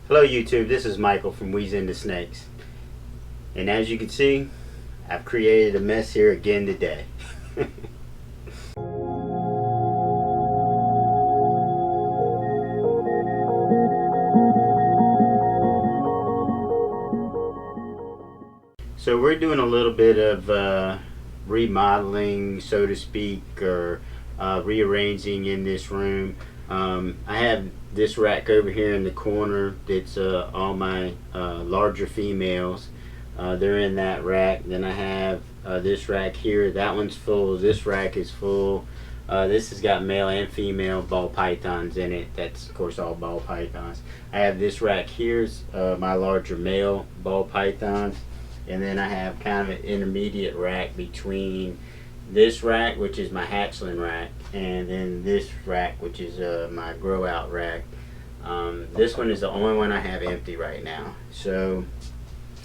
Hello YouTube, this is Michael from We's Into Snakes. And as you can see, I've created a mess here again today. So we're doing a little bit of remodeling, so to speak, or rearranging in this room. I have this rack over here in the corner that's all my larger females. They're in that rack. Then I have this rack here. That one's full. This rack is full. This has got male and female ball pythons in it. That's of course all ball pythons. I have this rack here's my larger male ball pythons. And then I have kind of an intermediate rack between this rack, which is my hatchling rack, and then this rack, which is my grow out rack. This one is the only one I have empty right now. So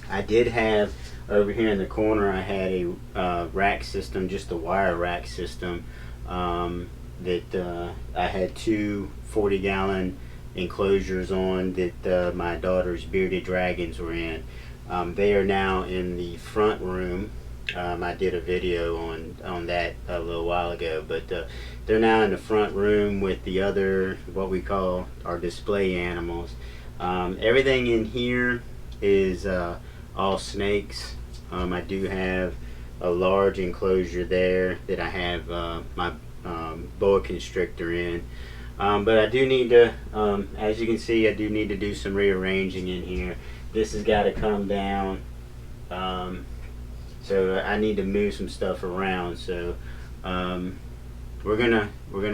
I did have over here in the corner, I had a rack system, just a wire rack system, that I had two 40-gallon enclosures on that my daughter's bearded dragons were in. They are now in the front room. I did a video on that a little while ago, but they're now in the front room with the other, what we call our display animals. Everything in here is all snakes. I do have a large enclosure there that I have my boa constrictor in. But I do need to, as you can see, I do need to do some rearranging in here. This has got to come down, so I need to move some stuff around. So we're gonna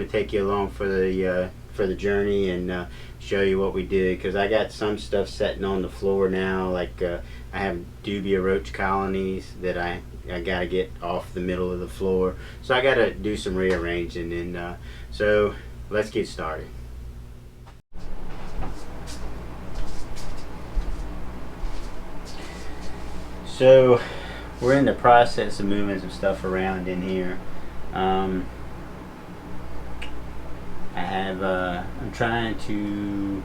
take you along for the journey and show you what we did, because I got some stuff sitting on the floor now. Like I have dubia roach colonies that I got to get off the middle of the floor. So I got to do some rearranging, and so let's get started. So we're in the process of moving some stuff around in here. I'm trying to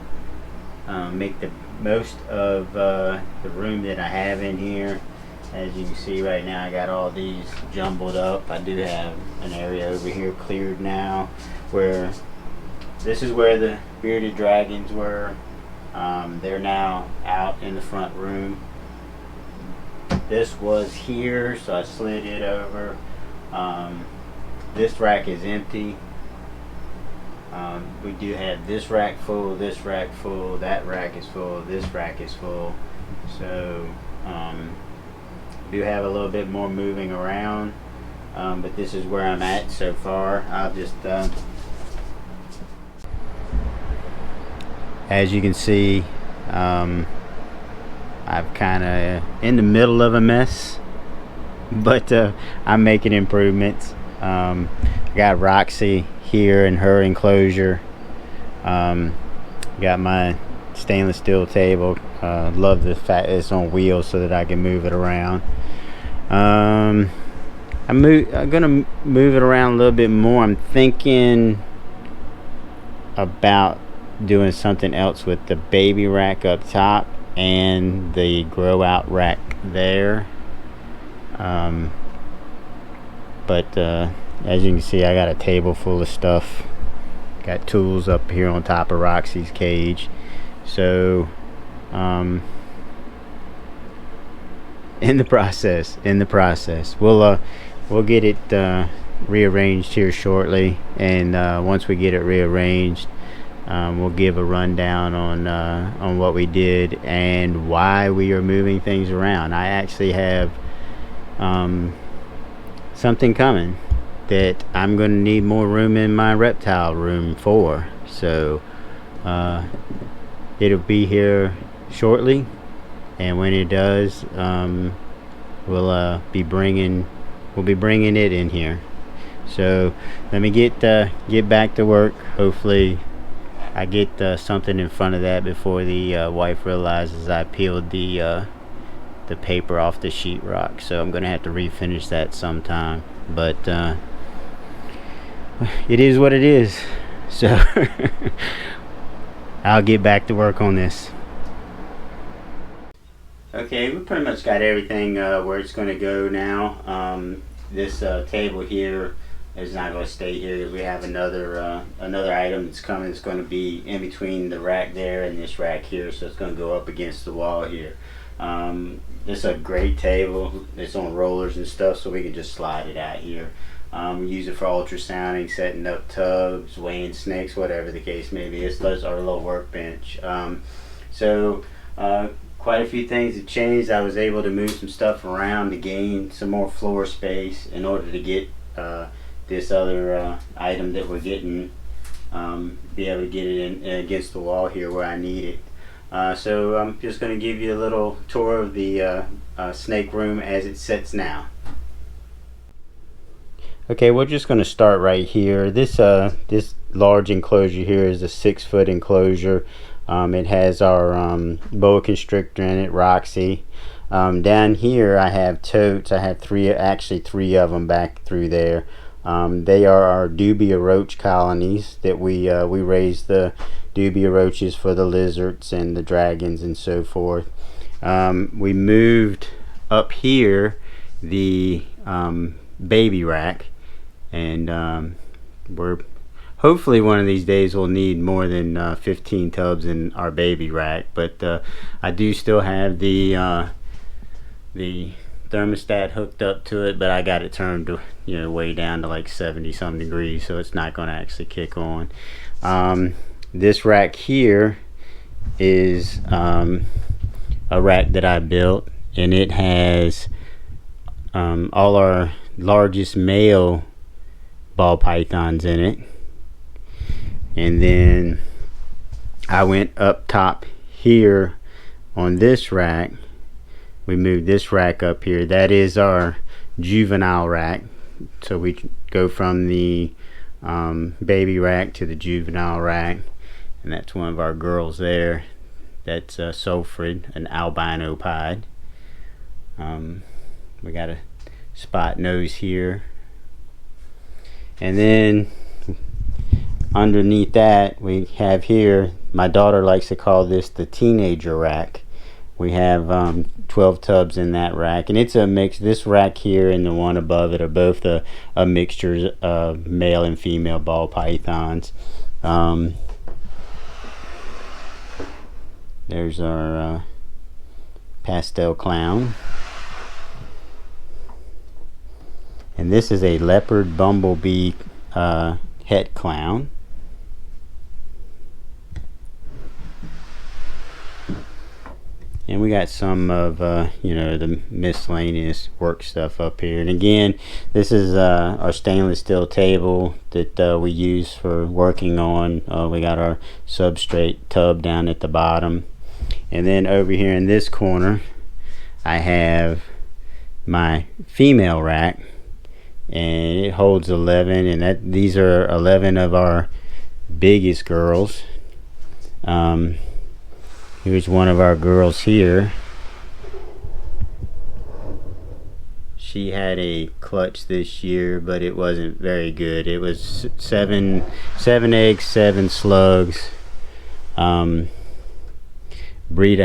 make the most of the room that I have in here. As you can see right now, I got all these jumbled up. I do have an area over here cleared now, where this is where the bearded dragons were. They're now out in the front room. This was here, so I slid it over. This rack is empty. We do have this rack full, that rack is full, this rack is full. So do have a little bit more moving around, but this is where I'm at so far. I'll just as you can see, I'm kind of in the middle of a mess, but I'm making improvements. I got Roxy here in her enclosure. Got my stainless steel table. Love the fact it's on wheels so that I can move it around. I'm gonna move it around a little bit more. I'm thinking about doing something else with the baby rack up top and the grow out rack there. But as you can see, I got a table full of stuff. Got tools up here on top of Roxy's cage. So in the process, we'll get it rearranged here shortly, and once we get it rearranged, we'll give a rundown on what we did and why we are moving things around. I actually have something coming that I'm going to need more room in my reptile room for. So it'll be here shortly, and when it does, we'll be bringing it in here. So let me get back to work. Hopefully I get something in front of that before the wife realizes I peeled the paper off the sheetrock. So I'm gonna have to refinish that sometime, but it is what it is. So I'll get back to work on this. Okay, we pretty much got everything where it's going to go now. This table here is not going to stay here because we have another item that's coming. It's going to be in between the rack there and this rack here, so it's going to go up against the wall here. This is a great table. It's on rollers and stuff, so we can just slide it out here. We use it for ultrasounding, setting up tubs, weighing snakes, whatever the case may be. It's our little workbench. Quite a few things have changed. I was able to move some stuff around to gain some more floor space in order to get this other item that we're getting, be able to get it in against the wall here where I need it. So I'm just going to give you a little tour of the snake room as it sits now. Okay, we're just going to start right here. This large enclosure here is a 6-foot enclosure. It has our boa constrictor in it, Roxy. Down here I have totes. I have three of them back through there. They are our dubia roach colonies that we raise the dubia roaches for the lizards and the dragons and so forth. We moved up here the baby rack, and we're hopefully one of these days we'll need more than 15 tubs in our baby rack, but I do still have the thermostat hooked up to it, but I got it turned to, way down to like 70 some degrees, so it's not going to actually kick on. This rack here is a rack that I built, and it has all our largest male ball pythons in it. And then I went up top here on this rack. We moved this rack up here. That is our juvenile rack. So we go from the baby rack to the juvenile rack, and that's one of our girls there. That's Sulfrid, an albino pied. We got a spot nose here, and then underneath that we have here, my daughter likes to call this the teenager rack. We have 12 tubs in that rack, and it's a mix. This rack here and the one above it are both a mixture of male and female ball pythons. There's our pastel clown, and this is a leopard bumblebee het clown. And we got some of the miscellaneous work stuff up here. And again, this is our stainless steel table that we use for working on. We got our substrate tub down at the bottom, and then over here in this corner I have my female rack, and it holds 11, and these are 11 of our biggest girls. Here's one of our girls here. She had a clutch this year, but it wasn't very good. It was seven eggs, 7 slugs. Brita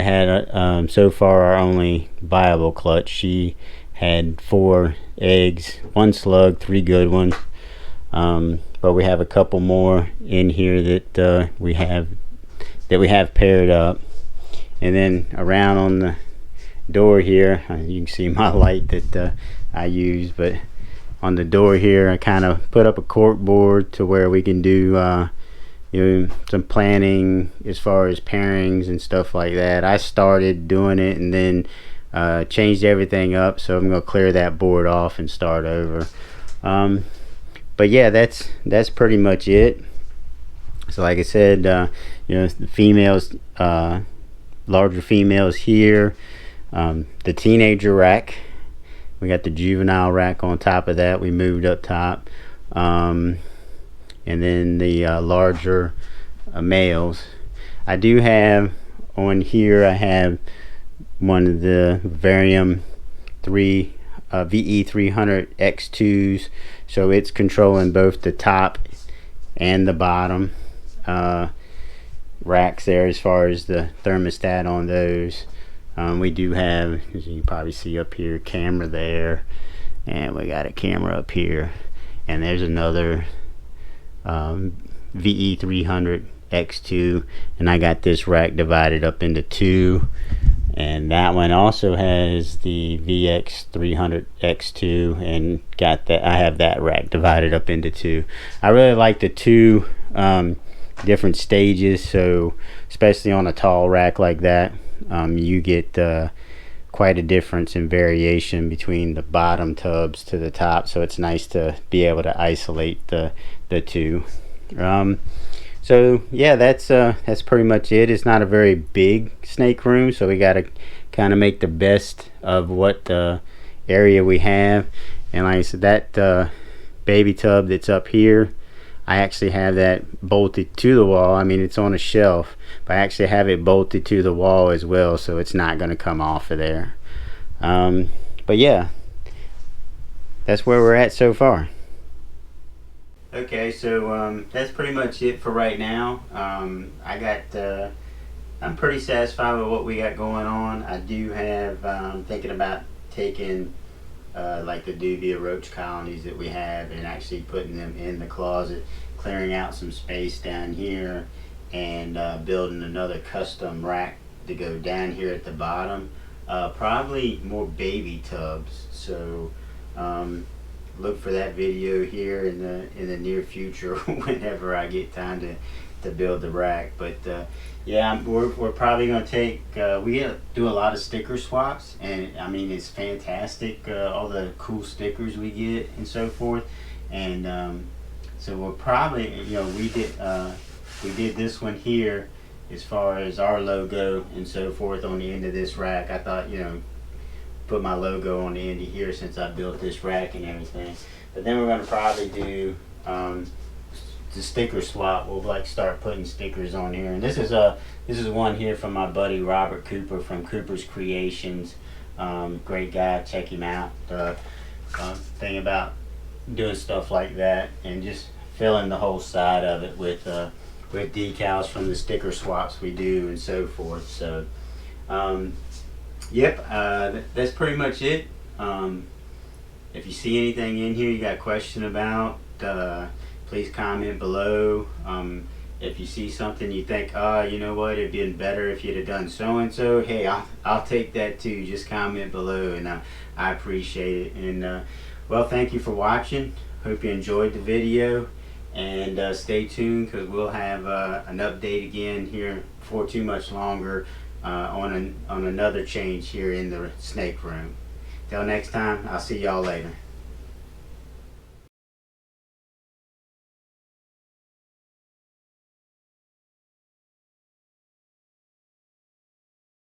had so far our only viable clutch. She had 4 eggs, 1 slug, 3 good ones. But we have a couple more in here that we have paired up. And then around on the door here, you can see my light that I use, but on the door here I kind of put up a cork board to where we can do some planning as far as pairings and stuff like that. I started doing it and then changed everything up, so I'm going to clear that board off and start over. But yeah, that's pretty much it. So like I said, the females, larger females here, the teenager rack, we got the juvenile rack on top of that. We moved up top, and then the larger males. I do have on here, I have one of the Varium 3 VE300 X2s, so it's controlling both the top and the bottom racks there as far as the thermostat on those. We do have, as you can probably see up here, camera there, and we got a camera up here, and there's another VE300 X2, and I got this rack divided up into two, and that one also has the VX300 X2, and got that. I have that rack divided up into two. I really like the two different stages, so especially on a tall rack like that, you get quite a difference in variation between the bottom tubs to the top, so it's nice to be able to isolate the two. So yeah, that's pretty much it. It's not a very big snake room, so we got to kind of make the best of what area we have. And like I said, that baby tub that's up here, I actually have that bolted to the wall. I mean, it's on a shelf, but I actually have it bolted to the wall as well, so it's not going to come off of there. But yeah, that's where we're at so far. Okay, so that's pretty much it for right now. I'm pretty satisfied with what we got going on. I do have thinking about taking like the dubia roach colonies that we have and actually putting them in the closet, clearing out some space down here, and building another custom rack to go down here at the bottom. Probably more baby tubs, so look for that video here in the near future whenever I get time to build the rack. But yeah, we're probably going to take we do a lot of sticker swaps, and I mean, it's fantastic, all the cool stickers we get and so forth. And so we'll probably, you know, we did this one here as far as our logo and so forth on the end of this rack. I thought, you know, put my logo on the end of here since I built this rack and everything. But then we're going to probably do the sticker swap. We'll like start putting stickers on here. And this is one here from my buddy Robert Cooper from Cooper's Creations. Great guy, check him out. Thing about doing stuff like that and just filling the whole side of it with decals from the sticker swaps we do and so forth. So yep, that's pretty much it. If you see anything in here you got a question about, please comment below. If you see something you think, you know what, it'd been better if you'd have done so and so, hey, I'll take that too. Just comment below, and I appreciate it. And well, thank you for watching. Hope you enjoyed the video, and stay tuned, because we'll have an update again here before too much longer on another change here in the snake room. Till next time, I'll see y'all later.